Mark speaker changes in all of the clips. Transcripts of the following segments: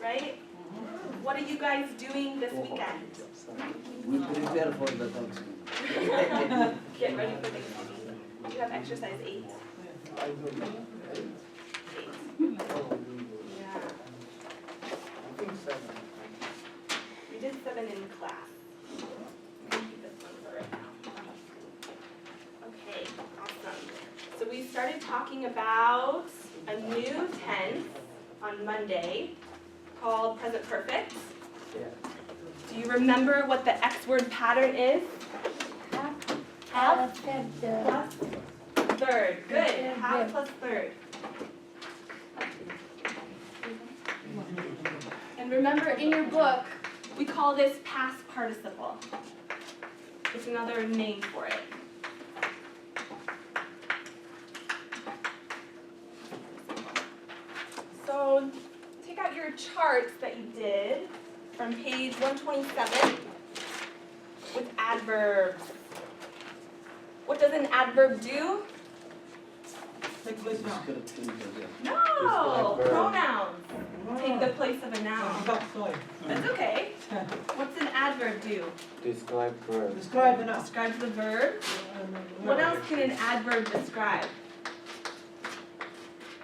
Speaker 1: right? What are you guys doing this weekend?
Speaker 2: We prepare for the Thanksgiving.
Speaker 1: Get ready for Thanksgiving. You have exercise 8. 8. Yeah.
Speaker 3: I think 7.
Speaker 1: We did 7 in class. I'm gonna keep this one for right now. Okay, awesome. So we started talking about a new tense on Monday called present perfect.
Speaker 3: Yeah.
Speaker 1: Do you remember what the X word pattern is? Half plus third. Good. Half plus third. And remember, in your book, we call this past participle. It's another name for it. So take out your charts that you did from page 127 with adverbs. What does an adverb do? No, pronouns. Take the place of a noun. That's okay. What's an adverb do?
Speaker 4: Describe verb.
Speaker 1: Describes the verb. What else can an adverb describe?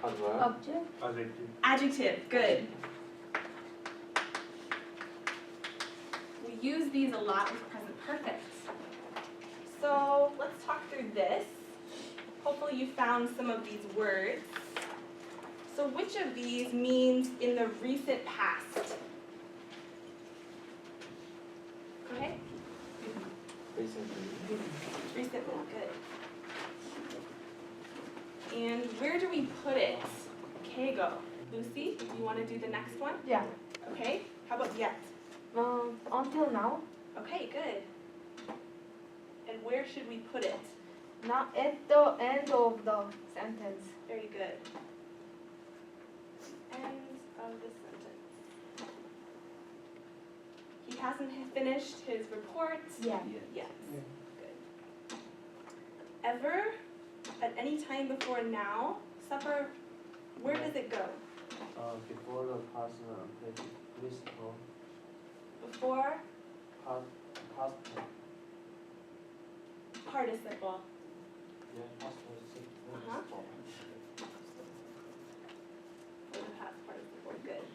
Speaker 4: Adverb.
Speaker 1: Adjective. Good. We use these a lot with present perfect. So let's talk through this. Hopefully you found some of these words. So which of these means in the recent past? Go ahead.
Speaker 4: Recently.
Speaker 1: Recently, good. And where do we put it? Okay, go. Lucy, you want to do the next one?
Speaker 5: Yeah.
Speaker 1: Okay. How about yet?
Speaker 5: Until now,
Speaker 1: Okay, good. And where should we put it?
Speaker 5: not at the end of the sentence.
Speaker 1: Very good. End of the sentence. He hasn't finished his report
Speaker 5: Yeah.
Speaker 1: yet. Good. Ever, at any time before now, supper, where does it go?
Speaker 4: Before the past participle.
Speaker 1: Before
Speaker 4: Past.
Speaker 1: participle.
Speaker 4: Yeah, past participle.
Speaker 1: For the past participle, good.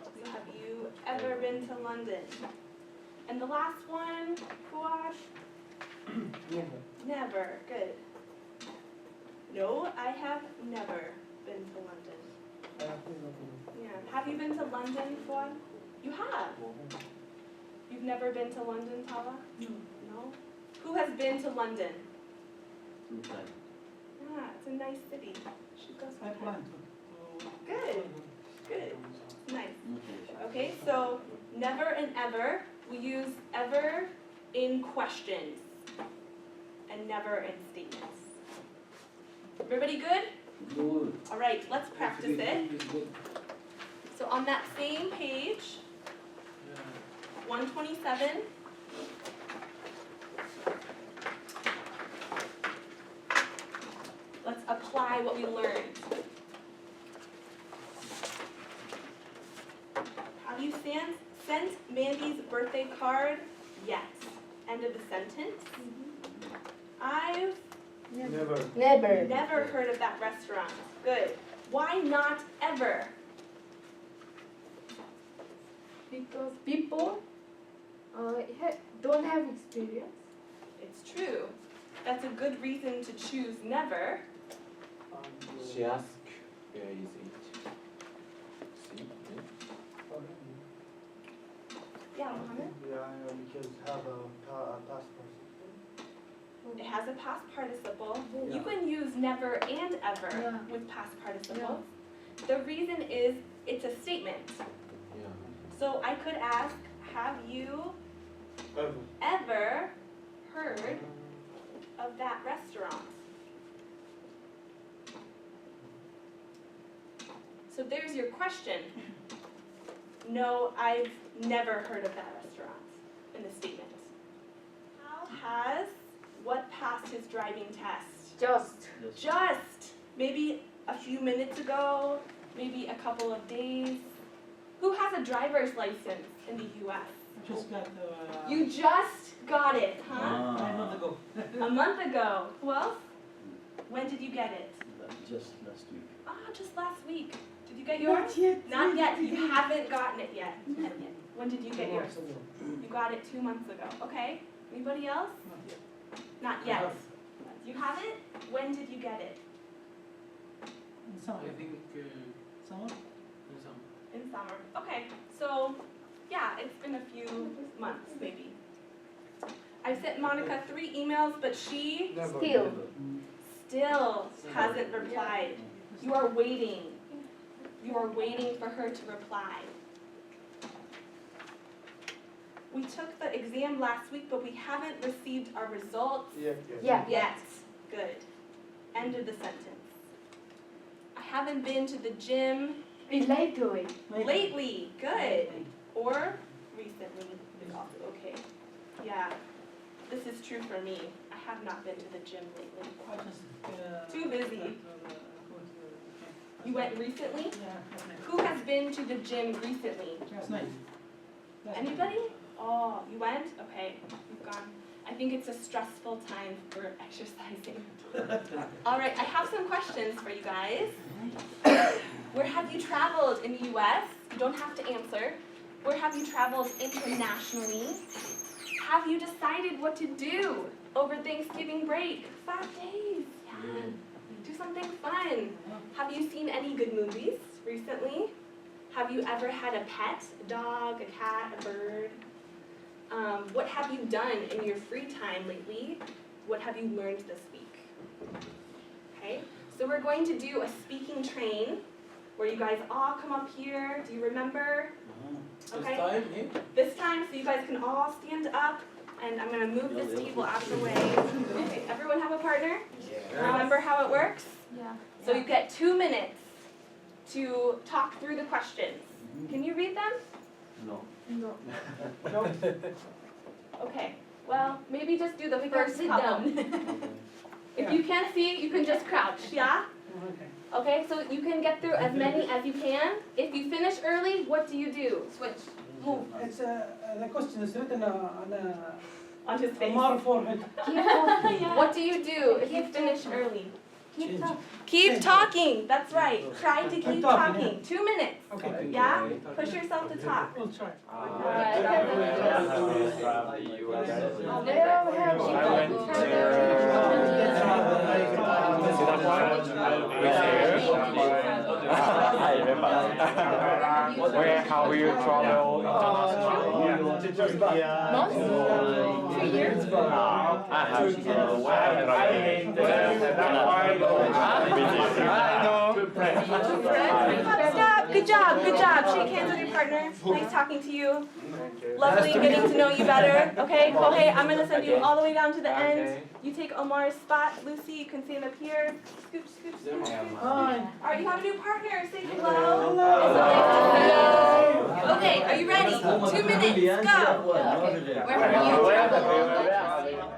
Speaker 1: So have you ever been to London? And the last one, Fuad? Never, good. No, I have never been to London. Yeah. Have you been to London, Fuad? You have? You've never been to London, Tala? No. Who has been to London? Yeah, it's a nice city. Should go sometime. Good. Good. Nice. Okay, so never and ever. We use ever in questions and never in statements. Everybody good?
Speaker 2: Good.
Speaker 1: All right, let's practice it. So on that same page, 127, let's apply what we learned. Have you sent Mandy's birthday card yet? End of the sentence. I've never heard of that restaurant. Good. Why not ever?
Speaker 5: Because people don't have experience.
Speaker 1: It's true. That's a good reason to choose never.
Speaker 4: She asked, where is it? See?
Speaker 1: Yeah, Mohammed?
Speaker 3: Because have a passport.
Speaker 1: It has a past participle. You can use never and ever
Speaker 5: Yeah.
Speaker 1: with past participles. The reason is it's a statement.
Speaker 4: Yeah.
Speaker 1: So I could ask, have you ever heard of that restaurant? So there's your question. No, I've never heard of that restaurant in the statement. Hal has what passed his driving test? Just maybe a few minutes ago, maybe a couple of days. Who has a driver's license in the U.S.?
Speaker 6: Just got
Speaker 1: You just got it, huh?
Speaker 2: Ah.
Speaker 6: a month ago.
Speaker 1: A month ago. Who else? When did you get it?
Speaker 2: Just last week.
Speaker 1: Ah, just last week. Did you get yours?
Speaker 6: Not yet.
Speaker 1: Not yet. You haven't gotten it yet. When did you get yours? You got it 2 months ago. Okay. Anybody else?
Speaker 6: Not
Speaker 1: Not
Speaker 6: yet.
Speaker 1: yet. You have it? When did you get it?
Speaker 6: In summer.
Speaker 4: think
Speaker 6: Summer?
Speaker 1: In summer. Okay. So, yeah, it's been a few months, maybe. I've sent Monica 3 emails, but she
Speaker 3: Never.
Speaker 1: still hasn't replied. You are waiting. You are waiting for her to reply. We took the exam last week, but we haven't received our results
Speaker 5: Yeah.
Speaker 1: yet. Good. End of the sentence. I haven't been to the gym
Speaker 5: Relate to it.
Speaker 1: lately. Good. Or recently is also okay. Yeah. This is true for me. I have not been to the gym lately.
Speaker 6: I just,
Speaker 1: Too busy. You went recently?
Speaker 6: Yeah, last night.
Speaker 1: Who has been to the gym recently?
Speaker 6: Last night.
Speaker 1: Anybody? Oh, you went? Okay, you've gone. I think it's a stressful time for exercising. All right, I have some questions for you guys. Where have you traveled in the U.S.? You don't have to answer. Where have you traveled internationally? Have you decided what to do over Thanksgiving break? 5 days. Yeah. Do something fun. Have you seen any good movies recently? Have you ever had a pet? A dog, a cat, a bird? What have you done in your free time lately? What have you learned this week? Okay, so we're going to do a speaking train where you guys all come up here. Do you remember? Okay. This time, so you guys can all stand up, and I'm going to move this table out of the way. Okay, everyone have a partner? Remember how it works?
Speaker 5: Yeah.
Speaker 1: So you get 2 minutes to talk through the questions. Can you read them?
Speaker 2: No.
Speaker 5: No.
Speaker 1: Okay, well, maybe just do the
Speaker 5: We can
Speaker 1: first
Speaker 5: sit
Speaker 1: couple.
Speaker 5: down.
Speaker 1: If you can't see, you can just crouch, yeah?
Speaker 6: Okay.
Speaker 1: Okay, so you can get through as many as you can. If you finish early, what do you do? Switch. Move.
Speaker 6: It's the question is written on
Speaker 1: On his
Speaker 6: a
Speaker 1: face.
Speaker 6: mark forehead.
Speaker 5: Keep talking.
Speaker 1: What do you do if you finish early?
Speaker 5: Keep talking.
Speaker 1: Keep talking, that's right. Try to keep
Speaker 6: talking,
Speaker 1: talking. 2 minutes,
Speaker 6: Okay.
Speaker 1: yeah? Push yourself to talk.
Speaker 6: We'll try.
Speaker 7: Where have you traveled internationally?
Speaker 5: Months? 3 years?
Speaker 7: I have
Speaker 1: Good job, good job. Shake hands with your partner. Nice talking to you. Lovely getting to know you better. Okay, Kohei, I'm going to send you all the way down to the end. You take Omar's spot. Lucy, you can stand up here. Scoop, scoop, scoop, scoop. All right, you have a new partner. Say hello. It's so nice to meet you. Okay, are you ready? 2 minutes, go.
Speaker 5: Where have you traveled?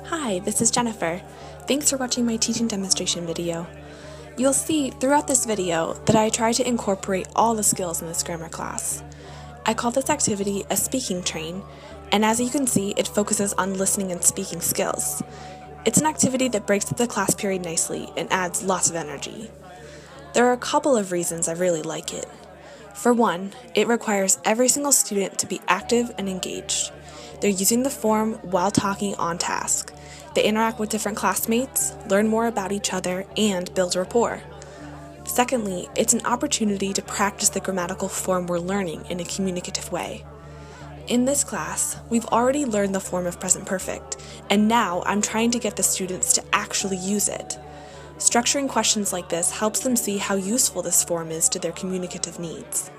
Speaker 8: Hi, this is Jennifer. Thanks for watching my teaching demonstration video. You'll see throughout this video that I try to incorporate all the skills in this grammar class. I call this activity a speaking train, and as you can see, it focuses on listening and speaking skills. It's an activity that breaks up the class period nicely and adds lots of energy. There are a couple of reasons I really like it. For one, it requires every single student to be active and engaged. They're using the form while talking on task. They interact with different classmates, learn more about each other, and build rapport. Secondly, it's an opportunity to practice the grammatical form we're learning in a communicative way. In this class, we've already learned the form of present perfect, and now I'm trying to get the students to actually use it. Structuring questions like this helps them see how useful this form is to their communicative needs.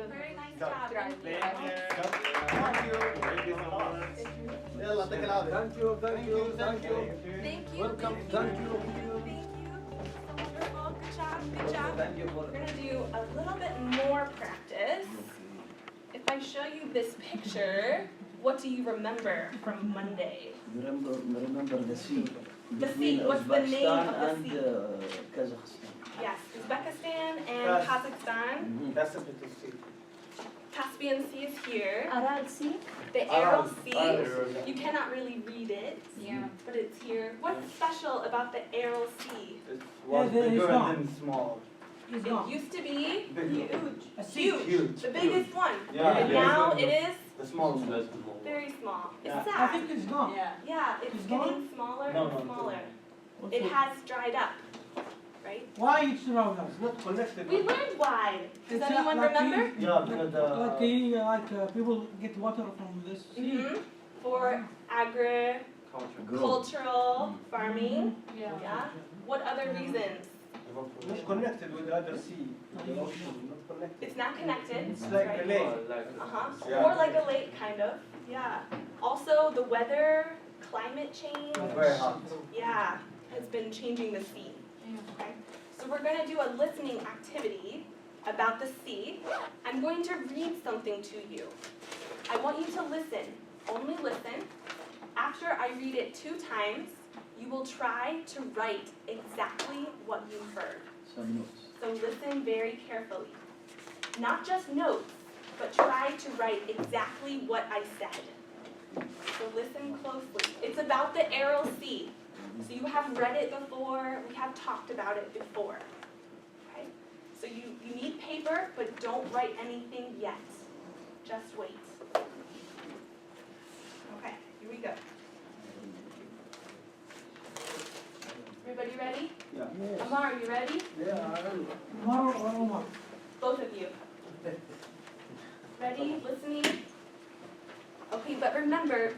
Speaker 1: Very nice job.
Speaker 3: يلا يعطيك العافية. Thank you.
Speaker 1: Thank you.
Speaker 3: Welcome.
Speaker 1: Thank you. Wonderful. Good job. Good job. We're gonna do a little bit more practice. If I show you this picture, what do you remember from Monday?
Speaker 2: Remember the sea.
Speaker 1: The sea. What's the name of the
Speaker 2: and
Speaker 1: sea?
Speaker 2: Kazakhstan.
Speaker 1: Yes, Uzbekistan and Kazakhstan.
Speaker 3: That's a bit of sea.
Speaker 1: Caspian Sea is here.
Speaker 5: Aral Sea?
Speaker 1: The Aral Sea. You cannot really read it,
Speaker 5: Yeah.
Speaker 1: but it's here. What's special about the Aral Sea?
Speaker 3: It was
Speaker 6: there is
Speaker 3: bigger
Speaker 6: one.
Speaker 3: and then small.
Speaker 6: It's
Speaker 1: It
Speaker 6: gone.
Speaker 1: used to be
Speaker 3: Big.
Speaker 1: huge.
Speaker 6: A sea.
Speaker 3: Huge.
Speaker 1: The biggest one.
Speaker 3: Yeah,
Speaker 1: And
Speaker 3: yeah.
Speaker 1: now it is
Speaker 3: The small one.
Speaker 1: very small. It's
Speaker 3: Yeah.
Speaker 6: I
Speaker 1: sad.
Speaker 6: think it's gone.
Speaker 1: Yeah, it's
Speaker 6: It's
Speaker 1: getting
Speaker 6: gone?
Speaker 1: smaller
Speaker 3: No,
Speaker 1: and
Speaker 3: no,
Speaker 1: smaller.
Speaker 6: Also,
Speaker 1: It has dried up, right?
Speaker 6: why it's wrong?
Speaker 3: It's not connected.
Speaker 1: We learned why. Does
Speaker 6: It's
Speaker 1: anyone
Speaker 6: like
Speaker 1: remember?
Speaker 3: Yeah, because
Speaker 6: people get water from this sea.
Speaker 1: Mhm. For agricultural farming. Yeah. What other reasons?
Speaker 3: not connected with the other sea. The ocean, not connected.
Speaker 1: It's not connected.
Speaker 3: It's like a lake.
Speaker 1: Uh-huh.
Speaker 3: Yeah.
Speaker 1: More like a lake, kind of. Yeah. Also, the weather, climate change,
Speaker 3: Very hot.
Speaker 1: yeah, has been changing the sea. Okay. So we're going to do a listening activity about the sea. I'm going to read something to you. I want you to listen. Only listen. After I read it 2 times, you will try to write exactly what you heard.
Speaker 2: Some notes.
Speaker 1: So listen very carefully. Not just notes, but try to write exactly what I said. So listen closely. It's about the Aral Sea. So you have read it before, we have talked about it before. Okay? So you need paper, but don't write anything yet. Just wait. Okay, here we go. Everybody ready?
Speaker 3: Yeah.
Speaker 1: Amar, you ready?
Speaker 3: Yeah, I know.
Speaker 6: Tomorrow or Omar?
Speaker 1: Both of you. Ready? Listening? Okay, but remember,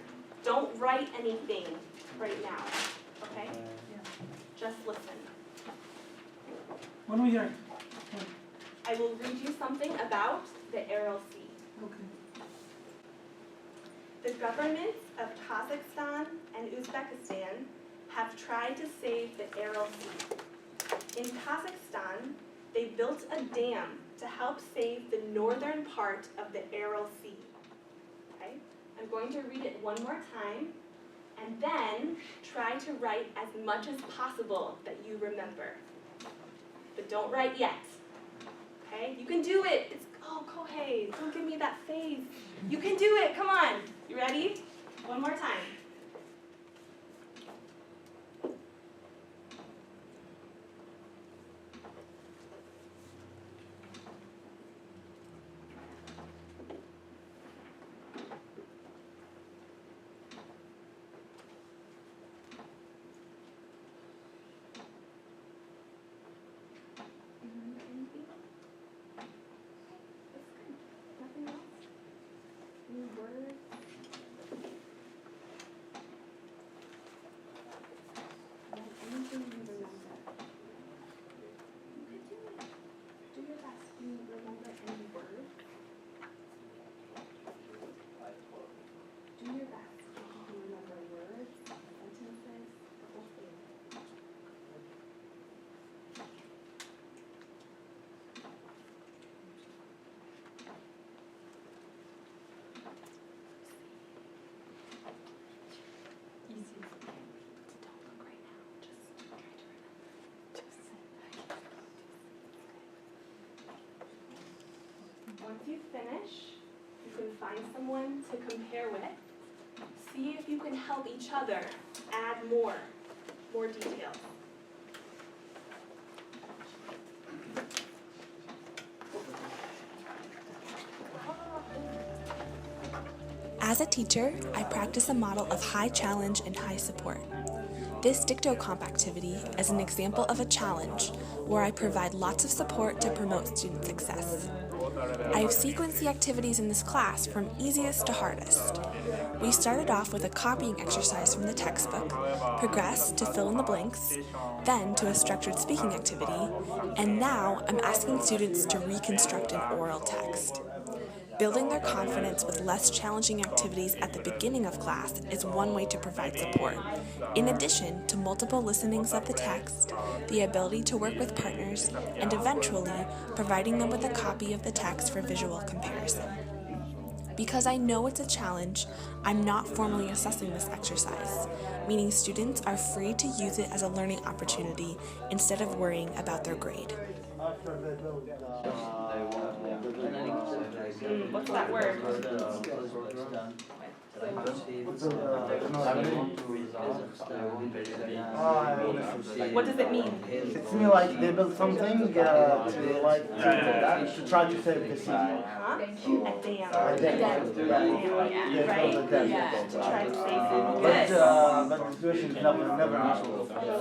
Speaker 1: don't write anything right now. Okay? Just listen.
Speaker 6: When we hear it?
Speaker 1: I will read you something about the Aral Sea.
Speaker 6: Okay.
Speaker 1: The governments of Kazakhstan and Uzbekistan have tried to save the Aral Sea. In Kazakhstan, they built a dam to help save the northern part of the Aral Sea. Okay? I'm going to read it one more time, and then try to write as much as possible that you remember. But don't write yet. Okay? You can do it. It's, oh, Kohei, don't give me that face. You can do it. Come on. You ready? One more time. Anything? That's good. Nothing else? Any words? Anything you remember? You could do it. Do your best. Do you remember any words? Do your best. If you can remember words, sentences, the whole thing. Easy. Don't look right now. Just try to remember. Once you finish, you can find someone to compare with. See if you can help each other add more details.
Speaker 8: As a teacher, I practice a model of high challenge and high support. This dictocomp activity is an example of a challenge where I provide lots of support to promote student success. I have sequenced the activities in this class from easiest to hardest. We started off with a copying exercise from the textbook, progressed to fill in the blanks, then to a structured speaking activity, and now I'm asking students to reconstruct an oral text. Building their confidence with less challenging activities at the beginning of class is one way to provide support, in addition to multiple listenings of the text, the ability to work with partners, and eventually providing them with a copy of the text for visual comparison. Because I know it's a challenge, I'm not formally assessing this exercise, meaning students are free to use it as a learning opportunity instead of worrying about their grade.
Speaker 1: What's that word? What does it mean?
Speaker 9: It's me like they built something to try to save the sea.
Speaker 1: Huh? A dam.
Speaker 9: Yeah,
Speaker 1: Right?
Speaker 9: yeah.
Speaker 1: To try to save it.
Speaker 9: But
Speaker 1: Good.
Speaker 9: the situation is never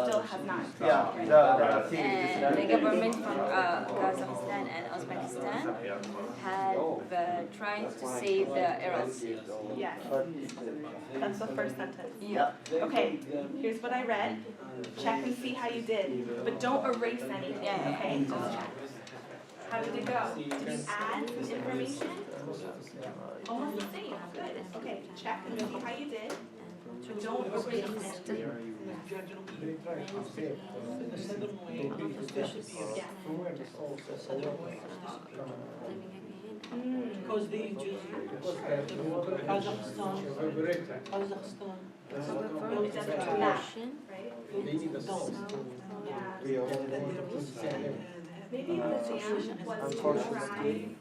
Speaker 1: Still has not.
Speaker 9: Yeah, the sea
Speaker 10: And the government from Kazakhstan and Uzbekistan have tried to save the Aral Sea.
Speaker 1: Yes. That's the first sentence.
Speaker 10: Yeah.
Speaker 1: Okay, here's what I read. Check and see how you did. But don't erase anything, okay? Just check. How did it go? Did you add some information? Almost the same. Good. Okay, check and see how you did. But don't erase anything.
Speaker 6: Because they choose Kazakhstan.
Speaker 1: It doesn't come back, right? Maybe the dam was to try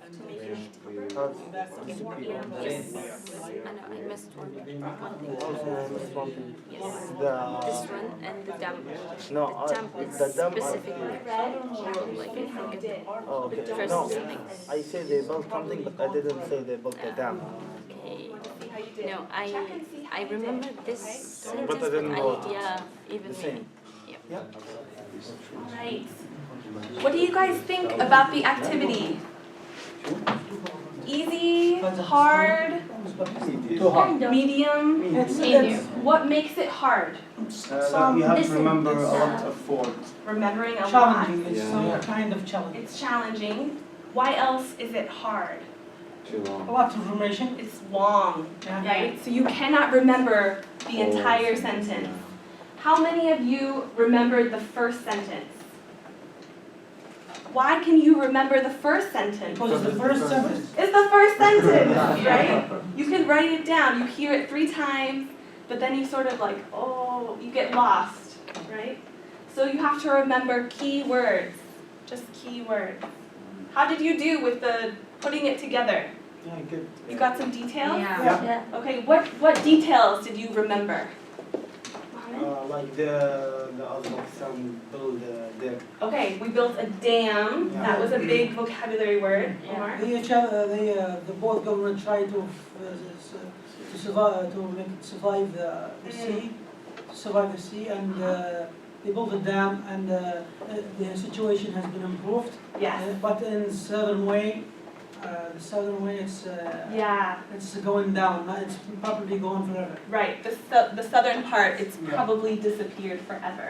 Speaker 1: to make it more animals.
Speaker 10: Yes. I missed one.
Speaker 9: This
Speaker 10: one and the dam.
Speaker 9: No,
Speaker 10: The dam is
Speaker 9: the dam.
Speaker 10: specifically like I
Speaker 1: How
Speaker 10: think
Speaker 1: did.
Speaker 9: Oh, okay.
Speaker 10: First
Speaker 9: No,
Speaker 10: thing.
Speaker 9: I said they built something, but I didn't say they built the dam.
Speaker 10: Okay.
Speaker 1: See how you did.
Speaker 10: No,
Speaker 1: Check and see how
Speaker 10: I
Speaker 1: you did,
Speaker 10: remember this
Speaker 1: okay?
Speaker 10: sentence,
Speaker 9: But I didn't know it.
Speaker 10: yeah, even
Speaker 9: The same.
Speaker 10: me.
Speaker 9: Yeah.
Speaker 1: Right. What do you guys think about the activity? Easy, hard, medium? What makes it hard?
Speaker 3: You have to remember a lot of words.
Speaker 1: Remembering a lot.
Speaker 6: Challenging, it's some kind of challenge.
Speaker 1: It's challenging. Why else is it hard?
Speaker 4: Too
Speaker 6: A
Speaker 4: long.
Speaker 6: lot of information.
Speaker 1: It's long,
Speaker 6: Yeah.
Speaker 1: right? So you cannot remember the entire sentence. How many of you remembered the first sentence? Why can you remember the first sentence?
Speaker 6: Because it's the first sentence.
Speaker 1: It's the first sentence, right? You can write it down. You hear it 3 times, but then you sort of like, oh, you get lost, right? So you have to remember key words, just key words. How did you do with the putting it together?
Speaker 9: Yeah, good.
Speaker 1: You got some details?
Speaker 9: Yeah.
Speaker 1: Okay, what details did you remember?
Speaker 9: Like the Uzbekistan build there.
Speaker 1: Okay, we built a dam.
Speaker 9: Yeah.
Speaker 1: That was a big vocabulary word. Omar.
Speaker 6: The both government try to survive, to make it survive the sea, and they built a dam, and the situation has been improved.
Speaker 1: Yes.
Speaker 6: But in the southern way,
Speaker 1: Yeah.
Speaker 6: it's going down. It's probably going forever.
Speaker 1: Right. The southern part, it's probably disappeared forever.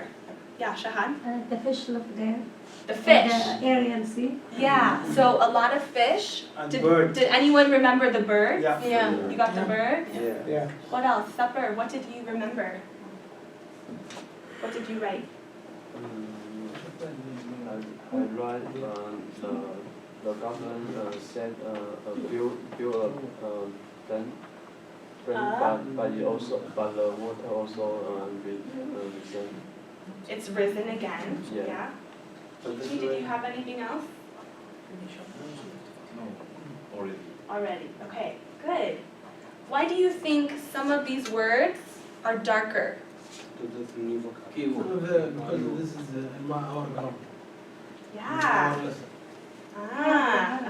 Speaker 1: Yeah, Shahan?
Speaker 11: The fish live there.
Speaker 1: The fish.
Speaker 11: The Aryan Sea.
Speaker 1: Yeah. So a lot of fish.
Speaker 9: And
Speaker 1: Did
Speaker 9: bird.
Speaker 1: anyone remember the bird?
Speaker 9: Yeah.
Speaker 10: Yeah.
Speaker 1: You got the bird?
Speaker 9: Yeah.
Speaker 1: What else? Supper. What did you remember? What did you write?
Speaker 4: I write the government said build a dam, but the water also risen.
Speaker 1: It's risen again.
Speaker 4: Yeah.
Speaker 1: Yeah. Gigi, did you have anything else? Already. Okay. Good. Why do you think some of these words are darker?
Speaker 6: Because this is our ground.
Speaker 1: Yeah.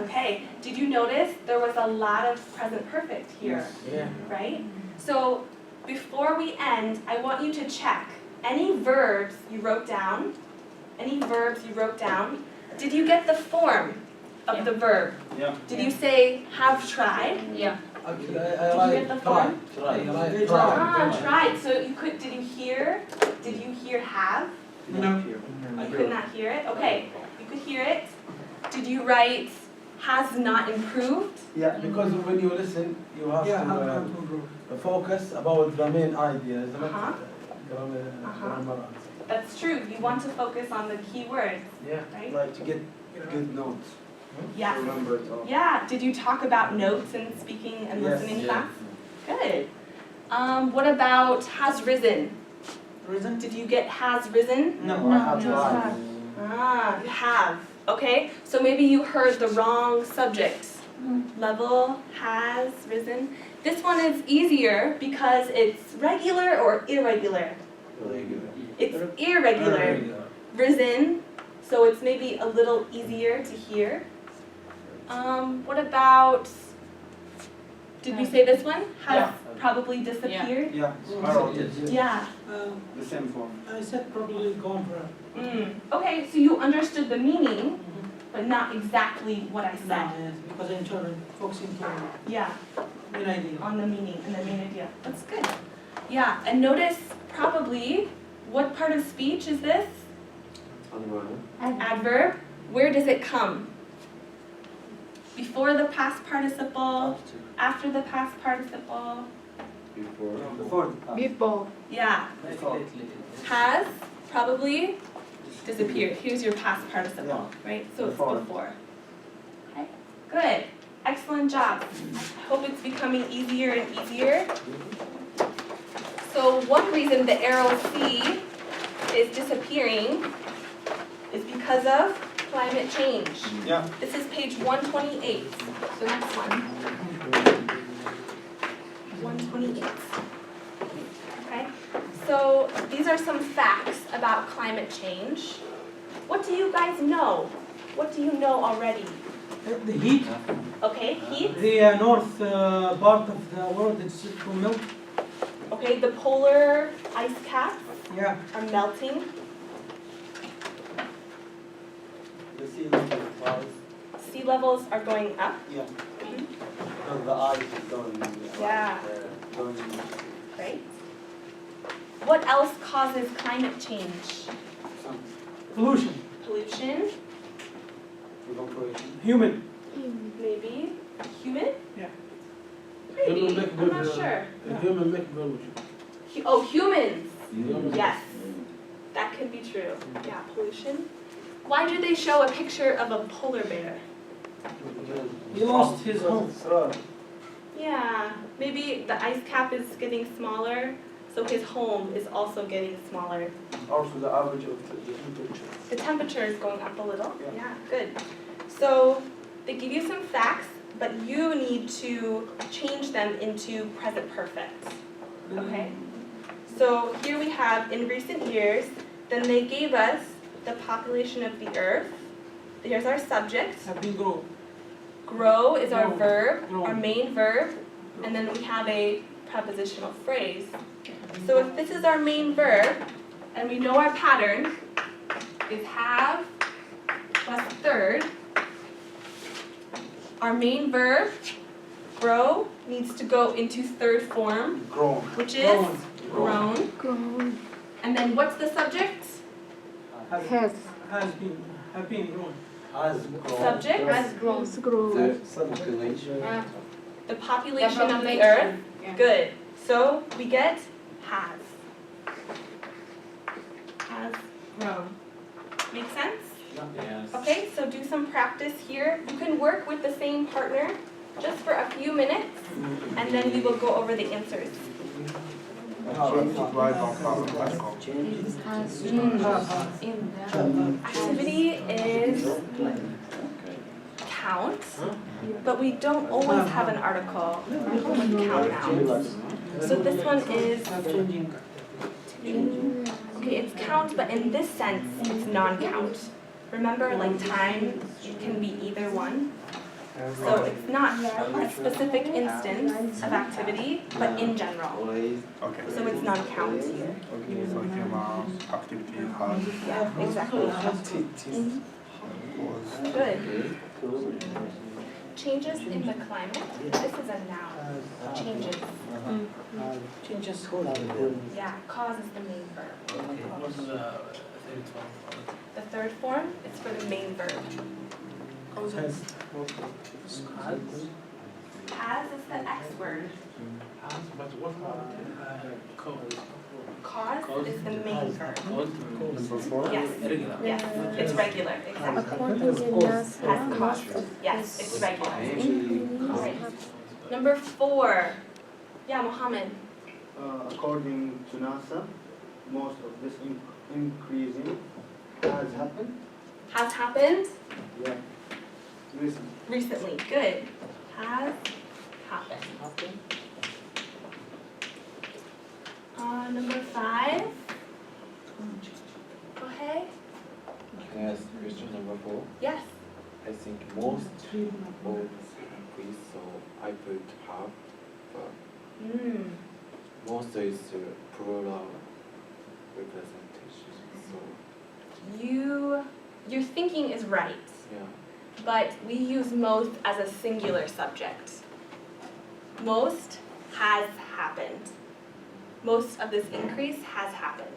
Speaker 1: Okay. Did you notice there was a lot of present perfect here?
Speaker 6: Yeah.
Speaker 1: Right? So before we end, I want you to check any verbs you wrote down. Did you get the form of the verb?
Speaker 3: Yeah.
Speaker 1: Did you say have tried?
Speaker 10: Yeah.
Speaker 6: Actually,
Speaker 1: Did
Speaker 6: I
Speaker 1: you
Speaker 6: like
Speaker 1: get the
Speaker 6: try.
Speaker 1: form?
Speaker 6: Try.
Speaker 1: Ah, tried. So you could, did you hear have?
Speaker 6: No.
Speaker 1: You could not hear it? Okay, you could hear it. Did you write has not improved?
Speaker 12: Yeah, because when you listen, you have to focus about the main ideas, not grammar.
Speaker 1: That's true. You want to focus on the key words,
Speaker 12: Yeah,
Speaker 1: right?
Speaker 12: like to get good notes.
Speaker 1: Yeah.
Speaker 12: Remember it all.
Speaker 1: Yeah. Did you talk about notes and speaking and
Speaker 12: Yes.
Speaker 1: listening class? Good. What about has risen?
Speaker 6: Reason?
Speaker 1: Did you get has risen?
Speaker 12: I have tried.
Speaker 1: Ah, you have. Okay. So maybe you heard the wrong subject. Level has risen. This one is easier because it's regular or irregular. It's irregular. Risen, so it's maybe a little easier to hear. What about, did we say this one? Has probably disappeared?
Speaker 12: Yeah, spiral.
Speaker 1: Yeah.
Speaker 12: The same form.
Speaker 6: I said probably gone for
Speaker 1: Okay, so you understood the meaning, but not exactly what I said.
Speaker 6: No, yes, because I'm trying focusing on
Speaker 1: Yeah,
Speaker 6: main idea.
Speaker 1: on the meaning and the main idea. That's good. Yeah, and notice probably, what part of speech is this? Adverb. Where does it come? Before the past participle, after the past participle?
Speaker 5: Before.
Speaker 1: Yeah. Has probably disappeared. Here's your past participle, right? So it's before. Okay, good. Excellent job. I hope it's becoming easier and easier. So one reason the arrow C is disappearing is because of climate change.
Speaker 12: Yeah.
Speaker 1: This is page 128, so next one. 128. Okay, so these are some facts about climate change. What do you guys know? What do you know already?
Speaker 6: The heat.
Speaker 1: Okay, heat.
Speaker 6: The north part of the world is to melt.
Speaker 1: Okay, the polar ice caps
Speaker 6: Yeah.
Speaker 1: are melting.
Speaker 12: The sea level rise.
Speaker 1: Sea levels are going up.
Speaker 12: Yeah. Because the ice is going.
Speaker 1: Yeah.
Speaker 12: Going.
Speaker 1: Right? What else causes climate change?
Speaker 6: Pollution.
Speaker 1: Pollution,
Speaker 12: Evaporation.
Speaker 6: Human.
Speaker 1: maybe. Human?
Speaker 6: Yeah.
Speaker 1: Maybe.
Speaker 6: Human make
Speaker 1: I'm
Speaker 6: good,
Speaker 1: not sure.
Speaker 6: Human make pollution.
Speaker 1: Oh, humans. Yes. That could be true. Yeah, pollution. Why do they show a picture of a polar bear?
Speaker 6: He lost his home.
Speaker 1: Yeah, maybe the ice cap is getting smaller, so his home is also getting smaller.
Speaker 12: Also the average of the temperature.
Speaker 1: The temperature is going up a little. Yeah, good. So they give you some facts, but you need to change them into present perfect. Okay? So here we have in recent years, then they gave us the population of the earth. Here's our subject.
Speaker 6: Have been grown.
Speaker 1: Grow is our
Speaker 6: Grown.
Speaker 1: verb,
Speaker 6: Grown.
Speaker 1: our main verb, and then we have a prepositional phrase. So if this is our main verb, and we know our pattern is have plus third, our main verb, grow, needs to go into third form,
Speaker 12: Grown.
Speaker 1: which is
Speaker 6: Grown.
Speaker 1: grown. And then what's the subject?
Speaker 5: Has
Speaker 6: Have been grown.
Speaker 12: Has grown.
Speaker 1: Subject,
Speaker 5: grown.
Speaker 1: the population of the earth. Good. So we get has. Has grown. Make sense? Okay, so do some practice here. You can work with the same partner just for a few minutes, and then we will go over the answers. Activity is count, but we don't always have an article with count nouns. So this one is, okay, it's count, but in this sense, it's non-count. Remember, like time can be either one. So it's not a specific instance of activity, but in general.
Speaker 7: Okay.
Speaker 1: So it's non-count.
Speaker 7: Okay, so here activity has.
Speaker 1: Yeah, exactly. Good. changes in the climate. This is a noun. Changes.
Speaker 6: Changes.
Speaker 1: Yeah, cause is the main verb.
Speaker 12: What's the third one?
Speaker 1: The third form, it's for the main verb. Has is the X word.
Speaker 12: But what about cause?
Speaker 1: Cause is the main verb.
Speaker 4: Number 4.
Speaker 1: Yes,
Speaker 12: Irregular.
Speaker 1: yes, it's regular, exactly. Has cause. Yes, it's regular. Alright. Number 4. Yeah, Mohammed.
Speaker 13: According to NASA, most of this increasing has happened.
Speaker 1: Has happened
Speaker 13: Yeah. Recently.
Speaker 1: recently. Good. Has happened. Number 5. Go ahead.
Speaker 4: Can I ask question number 4?
Speaker 1: Yes.
Speaker 4: I think most of increase, so I put half, but most is plural representation. So
Speaker 1: Your thinking is right,
Speaker 4: yeah.
Speaker 1: but we use most as a singular subject. Most has happened. Most of this increase has happened.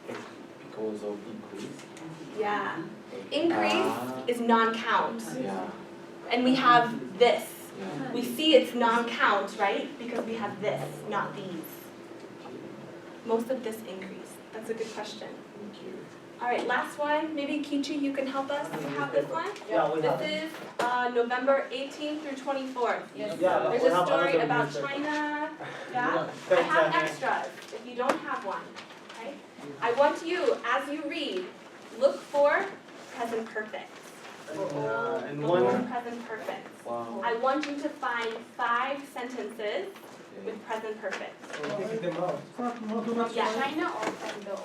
Speaker 4: Because of increase.
Speaker 1: Yeah. Increase is non-count.
Speaker 4: Yeah.
Speaker 1: And we have this.
Speaker 4: Yeah.
Speaker 1: We see it's non-count, right? Because we have this, not these. Most of this increase. That's a good question.
Speaker 4: Thank you.
Speaker 1: All right, last one. Maybe Kichi, you can help us. You have this one?
Speaker 9: Yeah, we have
Speaker 1: This is November 18th through 24th.
Speaker 9: Yeah,
Speaker 1: There's
Speaker 9: we
Speaker 1: a
Speaker 9: have
Speaker 1: story
Speaker 9: another
Speaker 1: about
Speaker 9: newspaper.
Speaker 1: China. Yeah? I have extras if you don't have one. Okay? I want you, as you read, look for present perfect.
Speaker 13: And
Speaker 1: Look for
Speaker 13: one.
Speaker 1: present perfect.
Speaker 4: Wow.
Speaker 1: I want you to find 5 sentences with present perfect.
Speaker 3: Take them out.
Speaker 1: Yeah,
Speaker 5: China or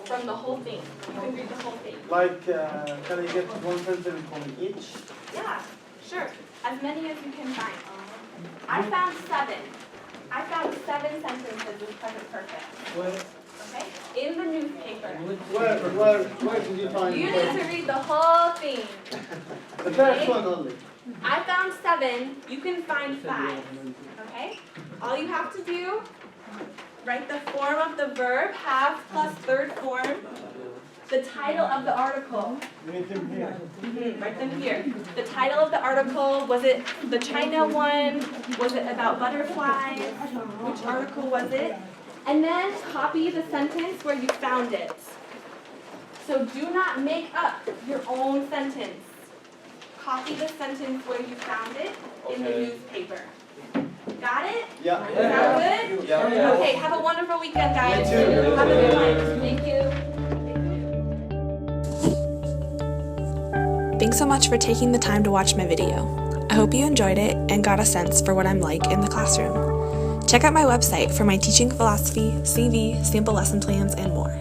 Speaker 1: from the whole thing. You can read the whole thing.
Speaker 13: Like, can I get one sentence from each?
Speaker 1: Yeah, sure. As many as you can find. I found 7. I found 7 sentences with present perfect. Okay? In the newspaper.
Speaker 13: Where did you find
Speaker 1: You
Speaker 13: it?
Speaker 1: need to read the whole thing.
Speaker 13: The first one only.
Speaker 1: I found 7. You can find 5. Okay? All you have to do, write the form of the verb, have plus third form, the title of the article.
Speaker 3: Write them here.
Speaker 1: Write them here. The title of the article, was it the China one? Was it about butterflies? Which article was it? And then copy the sentence where you found it. So do not make up your own sentence. Copy the sentence where you found it in the newspaper. Got it?
Speaker 13: Yeah.
Speaker 1: Sound good?
Speaker 13: Yeah.
Speaker 1: Okay, have a wonderful weekend, guys.
Speaker 13: You too.
Speaker 1: Have a good one. Thank you.
Speaker 8: Thanks so much for taking the time to watch my video. I hope you enjoyed it and got a sense for what I'm like in the classroom. Check out my website for my teaching philosophy, CV, sample lesson plans, and more.